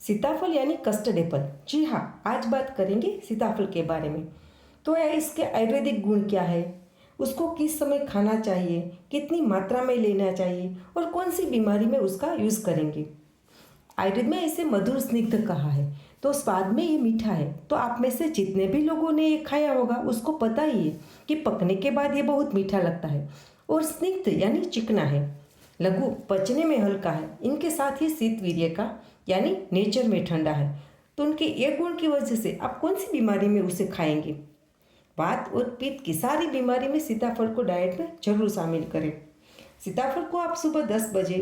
सीताफल यानी custard Apple. जी हाँ, आज बात करेंगे सीताफल के बारे में। तो यह इसके आयुर्वेदिक गुण क्या है, उसको किस समय खाना चाहिए, कितनी मात्रा में लेना चाहिए और कौन सी बीमारी में उसका यूज़ करेंगे। आयुर्वेद में इसे मधुर स्निग्ध कहा है, तो स्वाद में ये मीठा है। तो आप में से जितने भी लोगों ने ये खाया होगा उसको पता ही है कि पकने के बाद ये बहुत मीठा लगता है और स्निग्ध यानी चिकना है। लघु पचने में हल्का है, इनके साथ ही शीत वीर्य का यानी नेचर में ठंडा है। तो उनके एक गुण की वजह से आप कौन सी बीमारी में उसे खाएंगे। वात और पित्त की सारी बीमारी में सीताफल को डाइट में जरूर शामिल करें। सीताफल को आप सुबह 10 बजे,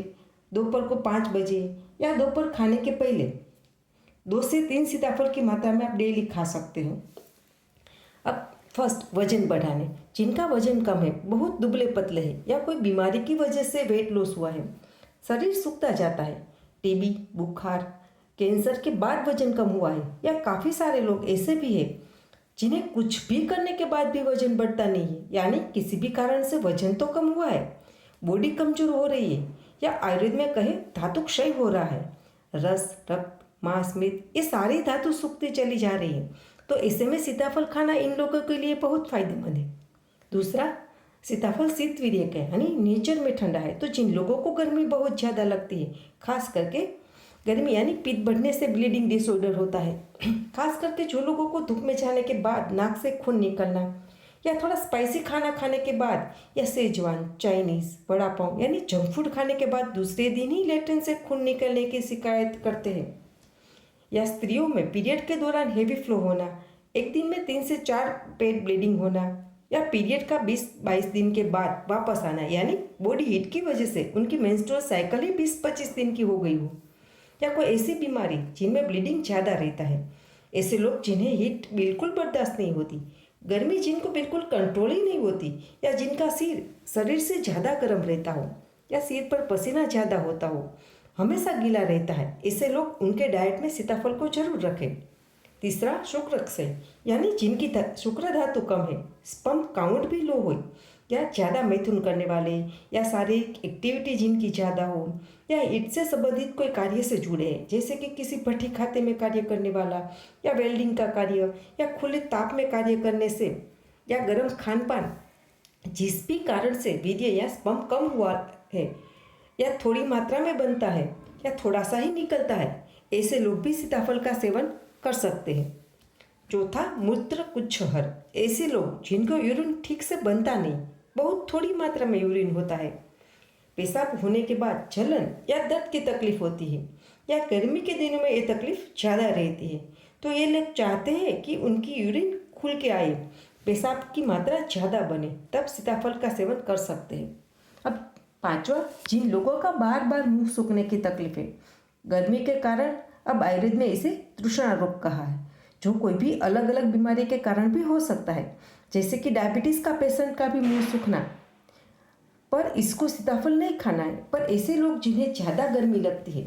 दोपहर को 5 बजे या दोपहर खाने के पहले 2 से 3 सीताफल की मात्रा में आप डेली खा सकते हो। अब फर्स्ट, वजन बढ़ाने। जिनका वजन कम है, बहुत दुबले पतले हैं या कोई बीमारी की वजह से वेट लॉस हुआ है, शरीर सूखता जाता है, टीबी, बुखार, कैंसर के बाद वजन कम हुआ है, या काफ़ी सारे लोग ऐसे भी हैं जिन्हें कुछ भी करने के बाद भी वजन बढ़ता नहीं है, यानी किसी भी कारण से वजन तो कम हुआ है, बॉडी कमजोर हो रही है, या आयुर्वेद में कहे धातु क्षय हो रहा है, रस, रक्त, मांस, मेद, ये सारी धातु सूखती चली जा रही है। तो ऐसे में सीताफल खाना इन लोगों के लिए बहुत फायदेमंद है। दूसरा, सीताफल शीत वीर्य का है, यानी नेचर में ठंडा है। तो जिन लोगों को गर्मी बहुत ज़्यादा लगती है, खास करके गर्मी यानी पित्त बढ़ने से ब्लीडिंग डिसऑर्डर होता है, खास करके जो लोगों को धूप में जाने के बाद नाक से खून निकलना, या थोड़ा स्पाइसी खाना खाने के बाद, या सेजवान, चाइनीज़, वड़ा पाव यानी जंक फूड खाने के बाद दूसरे दिन ही लेट्रिन से खून निकलने की शिकायत करते हैं, या स्त्रियों में पीरियड के दौरान हेवी फ्लो होना, एक दिन में 3 से 4 पेट ब्लीडिंग होना, या पीरियड का 20-22 दिन के बाद वापस आना, यानी बॉडी हीट की वजह से उनकी मेंस्ट्रुअल साइकिल ही 20-25 दिन की हो गई हो, या कोई ऐसी बीमारी जिनमें ब्लीडिंग ज़्यादा रहता है। ऐसे लोग जिन्हें हीट बिल्कुल बर्दाश्त नहीं होती, गर्मी जिनको बिल्कुल कंट्रोल ही नहीं होती, या जिनका सिर शरीर से ज़्यादा गर्म रहता हो, या सिर पर पसीना ज़्यादा होता हो, हमेशा गीला रहता है, ऐसे लोग उनके डाइट में सीताफल को जरूर रखें। तीसरा, शुक्र क्षय, यानी जिनकी शुक्र धातु कम है, स्पर्म काउंट भी लो हो, या ज़्यादा मैथुन करने वाले, या शारीरिक एक्टिविटी जिनकी ज़्यादा हो, या ईट से संबंधित कोई कार्य से जुड़े हैं, जैसे कि किसी भट्ठी खाते में कार्य करने वाला, या वेल्डिंग का कार्य, या खुले ताप में कार्य करने से, या गर्म खान पान, जिस भी कारण से वीर्य या स्पर्म कम हुआ है, या थोड़ी मात्रा में बनता है, या थोड़ा सा ही निकलता है, ऐसे लोग भी सीताफल का सेवन कर सकते हैं। चौथा, मूत्र कुच्छहर, ऐसे लोग जिनको यूरिन ठीक से बनता नहीं, बहुत थोड़ी मात्रा में यूरिन होता है, पेशाब होने के बाद जलन या दर्द की तकलीफ होती है, या गर्मी के दिनों में ये तकलीफ ज़्यादा रहती है, तो ये लोग चाहते हैं कि उनकी यूरिन खुल के आए, पेशाब की मात्रा ज़्यादा बने, तब सीताफल का सेवन कर सकते हैं। अब पांचवा, जिन लोगों का बार बार मुंह सूखने की तकलीफ है गर्मी के कारण, अब आयुर्वेद में इसे तृष्णा रोग कहा है, जो कोई भी अलग अलग बीमारी के कारण भी हो सकता है, जैसे कि डायबिटीज़ का पेशेंट का भी मुंह सूखना, पर इसको सीताफल नहीं खाना है। पर ऐसे लोग जिन्हें ज़्यादा गर्मी लगती है,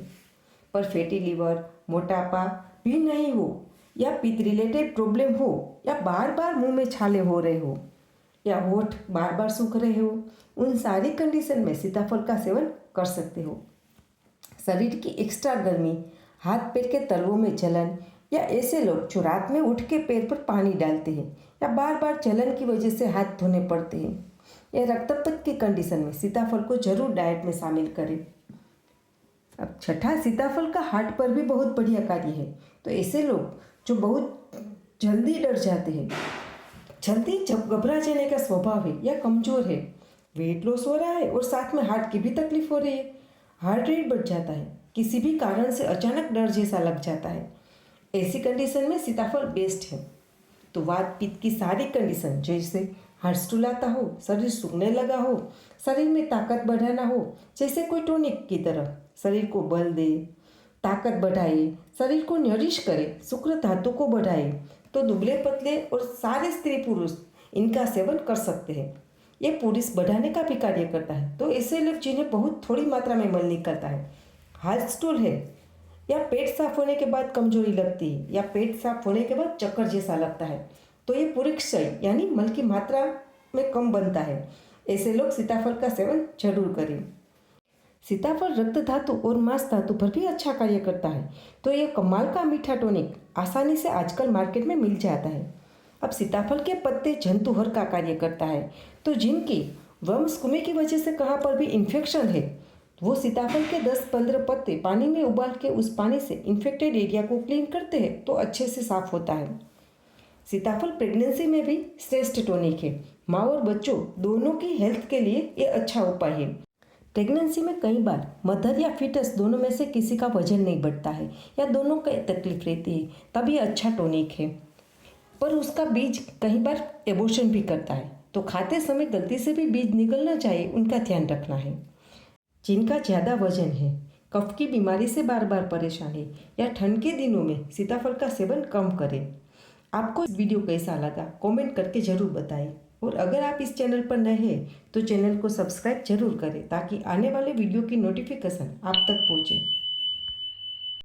पर फैटी लीवर, मोटापा भी नहीं हो, या पित्त रिलेटेड प्रॉब्लम हो, या बार बार मुंह में छाले हो रहे हो, या होठ बार बार सूख रहे हो, उन सारी कंडीशन में सीताफल का सेवन कर सकते हो। शरीर की एक्स्ट्रा गर्मी, हाथ पैर के तलवों में जलन, या ऐसे लोग जो रात में उठ के पैर पर पानी डालते हैं, या बार बार जलन की वजह से हाथ धोने पड़ते हैं, या रक्तपित्त की कंडीशन में सीताफल को जरूर डाइट में शामिल करें। अब छठा, सीताफल का हार्ट पर भी बहुत बढ़िया कार्य है। तो ऐसे लोग जो बहुत जल्दी डर जाते हैं, जल्दी जब घबरा जाने का स्वभाव है, या कमज़ोर है, वेट लॉस हो रहा है और साथ में हार्ट की भी तकलीफ हो रही है, हार्ट रेट बढ़ जाता है, किसी भी कारण से अचानक डर जैसा लग जाता है, ऐसी कंडीशन में सीताफल बेस्ट है। तो वात पित्त की सारी कंडीशन, जैसे हार्ट स्टूल आता हो, शरीर सूखने लगा हो, शरीर में ताकत बढ़ाना हो, जैसे कोई टॉनिक की तरह शरीर को बल दे, ताकत बढ़ाए, शरीर को नरिश करे, शुक्र धातु को बढ़ाए, तो दुबले पतले और सारे स्त्री पुरुष इनका सेवन कर सकते हैं। ये पुरुष बढ़ाने का भी कार्य करता है। तो ऐसे लोग जिन्हें बहुत थोड़ी मात्रा में मल निकलता है, हार्ट स्टूल है, या पेट साफ होने के बाद कमजोरी लगती है, या पेट साफ होने के बाद चक्कर जैसा लगता है, तो ये पूरी क्षय यानी मल की मात्रा में कम बनता है, ऐसे लोग सीताफल का सेवन जरूर करें। सीताफल रक्त धातु और मांस धातु पर भी अच्छा कार्य करता है। तो ये कमाल का मीठा टॉनिक आसानी से आजकल मार्केट में मिल जाता है। अब सीताफल के पत्ते जंतुहर का कार्य करता है। तो जिनकी वर्मस्कुमी की वजह से कहाँ पर भी इन्फेक्शन है, वो सीताफल के 10-15 पत्ते पानी में उबाल के उस पानी से इन्फेक्टेड एरिया को क्लीन करते हैं तो अच्छे से साफ होता है। सीताफल प्रेगनेंसी में भी श्रेष्ठ टॉनिक है। माँ और बच्चों दोनों की हेल्थ के लिए ये अच्छा उपाय है। प्रेगनेंसी में कई बार मदर या फीटस दोनों में से किसी का वजन नहीं बढ़ता है या दोनों को तकलीफ रहती है, तब ये अच्छा टॉनिक है। पर उसका बीज कई बार एबॉर्शन भी करता है, तो खाते समय गलती से भी बीज निकलना चाहिए, उनका ध्यान रखना है। जिनका ज़्यादा वजन है, कफ की बीमारी से बार बार परेशान है या ठंड के दिनों में सीताफल का सेवन कम करें। आपको इस वीडियो कैसा लगा कमेंट करके ज़रूर बताएं। और अगर आप इस चैनल पर नए हैं तो चैनल को सब्सक्राइब जरूर करें ताकि आने वाले वीडियो की नोटिफिकेशन आप तक पहुँचे।